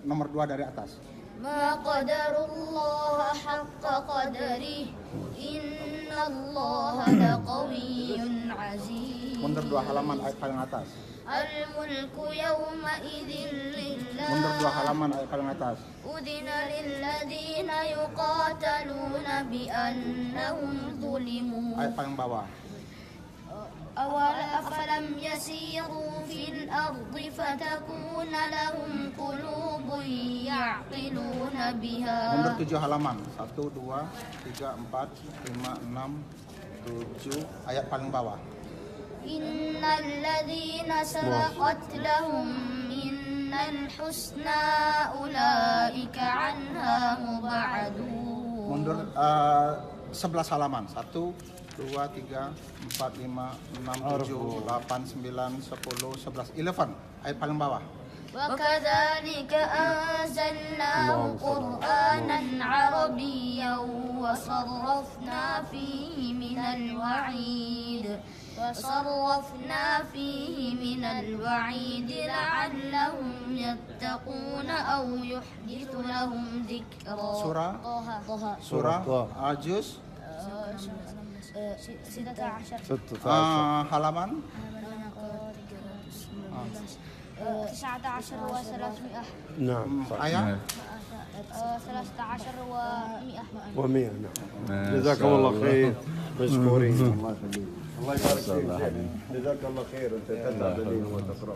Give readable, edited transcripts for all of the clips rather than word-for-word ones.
nomor 2 dari atas. ما قدر الله حق قدره إن الله لقوي عزيز. Mundur 2 halaman ayat paling atas. الملك يومئذ لله. Mundur 2 halaman ayat paling atas. أذن للذين يقاتلون بأنهم ظلموا. Ayat paling bawah. أفلم يسيروا في الأرض فتكون لهم قلوب يعقلون بها. Mundur 7 halaman. 1, 2, 3, 4, 5, 6, 7. Ayat paling bawah. إن الذين سبقت لهم منا الحسنى أولئك عنها مبعدون. Mundur 11 halaman. 1, 2, 3, 4, 5, 6, 7, 8, 9, 10, 11, 11. Ayat paling bawah. وكذلك أنزلناه قرآنا عربيا وصرفنا فيه من الوعيد لعلهم يتقون أو يحدث لهم ذكرا. Surah Juz 16 halaman 19 و300. نعم صح. ayat 13 و100. و100. نعم. جزاكم الله خير مشكورين. الله يخليك. الله يبارك فيك. جزاك الله خير انت تتعب لي وتقرا.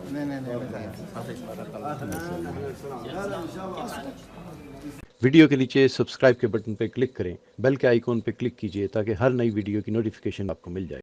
वीडियो के नीचे सब्सक्राइब के बटन पर क्लिक करें, बेल के आइकॉन पर क्लिक कीजिए ताकि हर नई वीडियो की नोटिफिकेशन आपको मिल जाए।